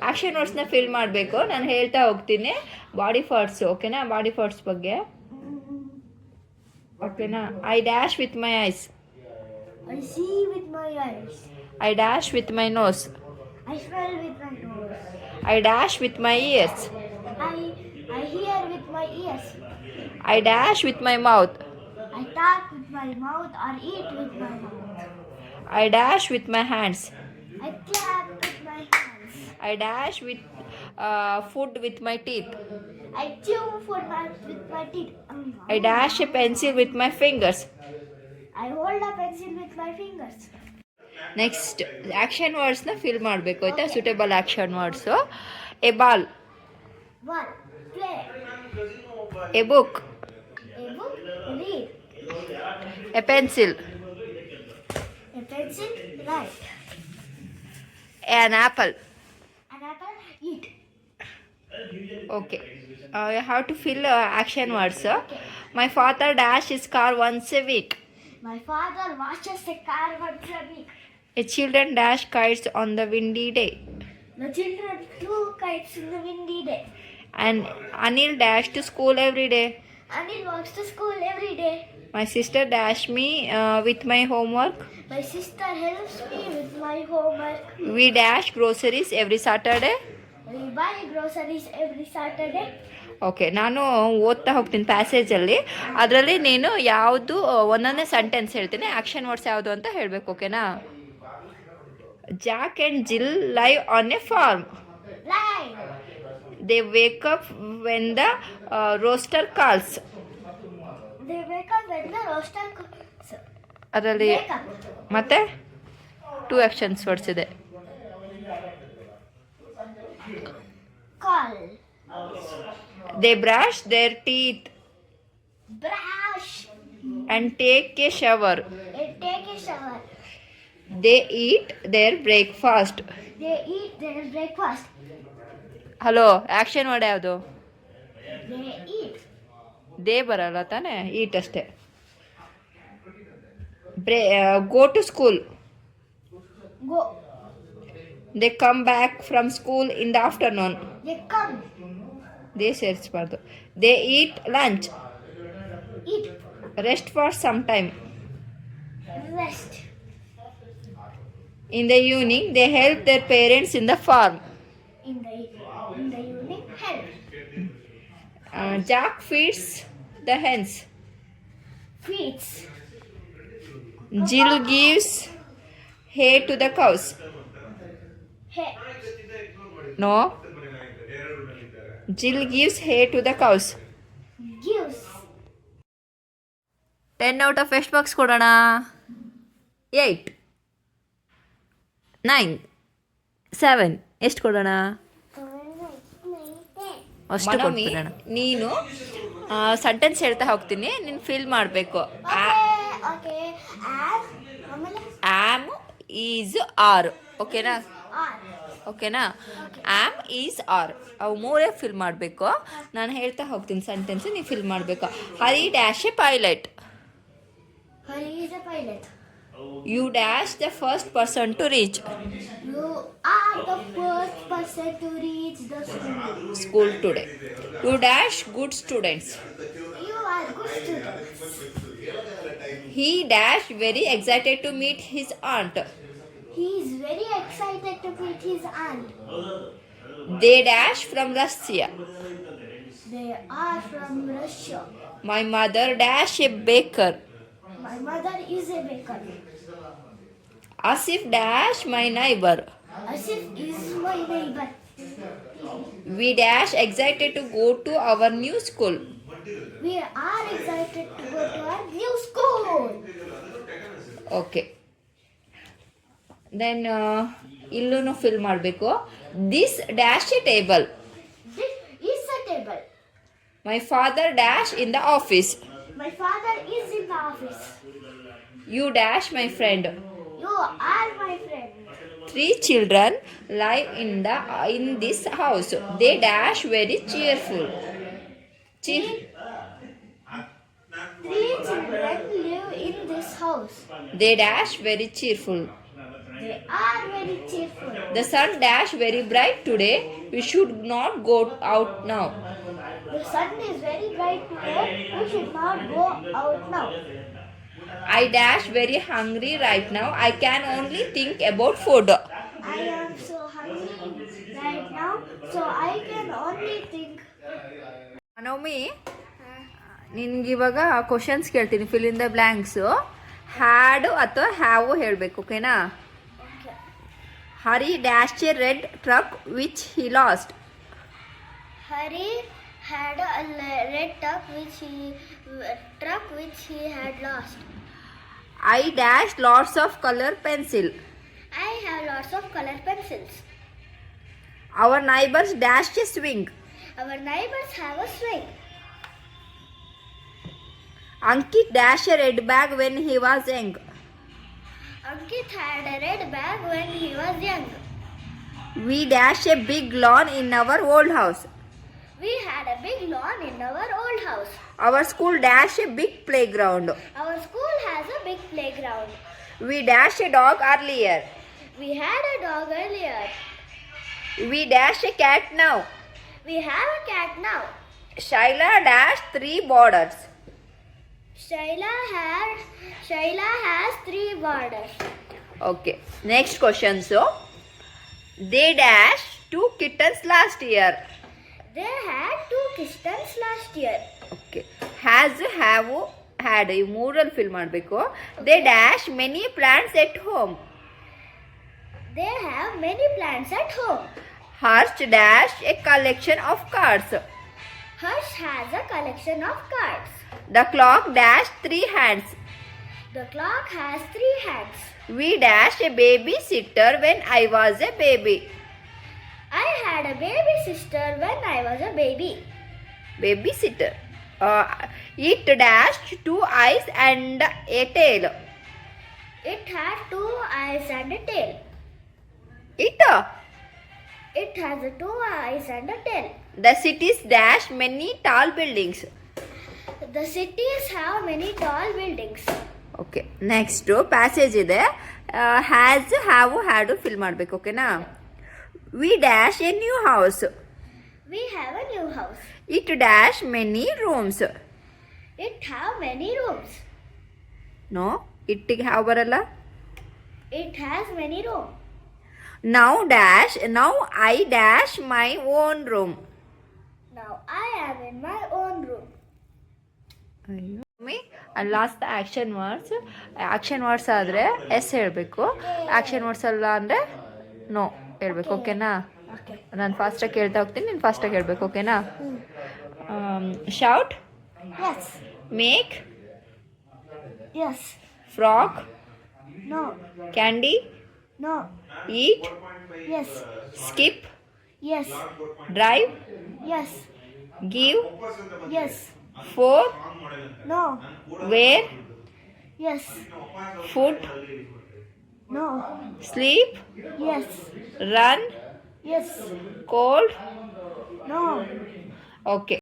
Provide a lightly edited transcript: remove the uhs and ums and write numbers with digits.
Action ವರ್ಡ್ಸ್ನ fill ಮಾಡಬೇಕು. ನಾನು ಹೇಳ್ತಾ ಹೋಗ್ತೀನಿ ಬಾಡಿ ಪಾರ್ಟ್ಸು, ಓಕೆನಾ? ಬಾಡಿ ಪಾರ್ಟ್ಸ್ ಬಗ್ಗೆ ಓಕೆನಾ? I dash with my eyes. I see with my eyes. I dash with my nose. I smell with my nose. I dash with my ears. I hear with my ears. I dash with my mouth. I talk with my mouth or eat with my mouth. I dash with my hands. I clap with my hands. I dash with food with my teeth. I chew food with my teeth. I dash a pencil with my fingers. I hold a pencil with my fingers. Next action ವರ್ಡ್ಸ್ನ fill ಮಾಡಬೇಕು ಆಯಿತಾ? Suitable action words. A ball. One, play. A book. A book, read. A pencil. A pencil, write. An apple. An apple, eat. Okay. You have to fill action words. My father dash his car once a week. My father washes the car once a week. A children dash kites on the windy day. The children flew kites in the windy day. And Anil dash to school every day. Anil walks to school every day. My sister dash me with my homework. My sister helps me with my homework. We dash groceries every Saturday. We buy groceries every Saturday. Okay, ನಾನು ಓದ್ತಾ ಹೋಗ್ತೀನಿ ಪ್ಯಾಸೇಜಲ್ಲಿ. ಅದರಲ್ಲಿ ನೀನು ಯಾವುದು ಒಂದೊಂದೇ sentence ಹೇಳ್ತೀನಿ, action words ಯಾವುದು ಅಂತ ಹೇಳಬೇಕು, ಓಕೆನಾ? Jack and Jill live on a farm. Live. They wake up when the rooster calls. They wake up when the rooster calls. ಅದರಲ್ಲಿ Wake up. ಮತ್ತೆ 2 ಆ್ಯಕ್ಷನ್ಸ್ ವರ್ಡ್ಸ್ ಇದೆ. Call. They brush their teeth Brush. And take a shower. They take a shower. They eat their breakfast. They eat their breakfast. Hello, action word ಯಾವುದು? They eat. They ಬರಲ್ಲ ತಾನೇ, eat ಅಷ್ಟೇ. Go to school. Go. They come back from school in the afternoon. They come. They ಸೇರಿಸ್ಬಾರ್ದು. They eat lunch. Eat. Rest for some time. Rest. In the evening they help there parents in the farm. In the evening, help. Jack feeds the hens. Feeds. Jill gives hay to the cows. Hey. No. Jill gives hay to the cows. Gives. 10 out of ಎಷ್ಟು marks ಕೊಡೋಣ? 8, 9, 7 ಎಷ್ಟು ಕೊಡೋಣ? ಅಷ್ಟು ಕೊಟ್ಬಿಡೋಣ. ನೀನು sentence ಹೇಳ್ತಾ ಹೋಗ್ತೀನಿ, ನೀನು fill ಮಾಡಬೇಕು. Okay. Am is are. ಓಕೆನಾ? ಓಕೆನಾ? ಆಮ್ ಈಸ್ ಆರ್, ಅವು ಮೂರೇ ಫಿಲ್ ಮಾಡಬೇಕು. ನಾನು ಹೇಳ್ತಾ ಹೋಗ್ತೀನಿ ಸೆಂಟೆನ್ಸು, ನೀವು ಫಿಲ್ ಮಾಡಬೇಕು. Hari dash a pilot. Hari is a pilot. You dash the first person to reach You are the first person to reach the school. School today. You dash good students. You are good students. He dash very excited to meet his aunt. He is very excited to meet his aunt. They dash from Russia. They are from Russia. My mother dash a baker. My mother is a baker. Asif dash my neighbor. Asif is my neighbor. We dash excited to go to our new school. We are excited to go to our new school. Okay. Then ಇಲ್ಲೂ fill ಮಾಡಬೇಕು. This dash a table. This is a table. My father dash in the office. My father is in the office. You dash my friend. You are my friend. 3 children live in this house. They dash very cheerful. 3 children live in this house. They dash very cheerful. They are very cheerful. The sun dash very bright today. We should not go out now. The sun is very bright today. We should not go out now. I dash very hungry right now. I can only think about food. I am so hungry right now, so I can only think. Navami ನಿನ್ಗೆ ಇವಾಗ questions ಕೇಳ್ತೀನಿ, fill in the blanks. Had ಅಥವಾ have ಹೇಳಬೇಕು, ಓಕೆನಾ? Hari dash a red truck which he lost. Hari had a red truck which he had lost. I dash lots of color pencil. I have lots of color pencils. Our neighbors dash a swing. Our neighbors have a swing. Ankit dash a red bag when he was young. Ankit had a red bag when he was young. We dash a big lawn in our old house. We had a big lawn in our old house. Our school dash a big playground. Our school has a big playground. We dash a dog earlier. We had a dog earlier. We dash a cat now. We have a cat now. Shaila dash 3 borders. Shaila has 3 borders. Okay. Next question. So, they dash 2 kittens last year. They had 2 kittens last year. Okay. Has, have, had. ಈ ಮೂರಲ್ಲಿ fill ಮಾಡಬೇಕು. They dash many plants at home. They have many plants at home. Harsh dash a collection of cards. Harsh has a collection of cards. The clock dash 3 hands. The clock has 3 hands. We dash a babysitter when I was a baby. I had a baby sister when I was a baby. Babysitter. It dashed 2 eyes and a tail. It had 2 eyes and a tail. It has 2 eyes and a tail. The cities dash many tall buildings. The cities have many tall buildings. Okay, next passage ಇದೆ. Has, have, had fill ಮಾಡಬೇಕು, ಓಕೆನಾ? We dash a new house. We have a new house. It dash many rooms. It have many rooms. No, ಇಟ್ಟಿಗೆ have ಬರಲ್ಲ. It has many rooms. Now I dash my own room. Now I am in my own room. ಅಯ್ಯೋ, last action words. Action words ಆದರೆ yes ಹೇಳಬೇಕು, action words ಅಲ್ಲ ಅಂದರೆ no ಹೇಳ್ಬೇಕು, ಓಕೆನಾ? Okay. ನಾನು ಫಾಸ್ಟಾಗಿ ಕೇಳ್ತಾ ಹೋಗ್ತೀನಿ, ನೀನು ಫಾಸ್ಟಾಗಿ ಹೇಳ್ಬೇಕು, ಓಕೆನಾ? Shout, Yes. Make, Yes. Frock, No. Candy, No. Eat, Yes. Skip, Yes. Drive, Yes. Give, Yes. Four, No. Wear, Yes. Food, No. Sleep, Yes. Run, Yes. Cold. No. Okay.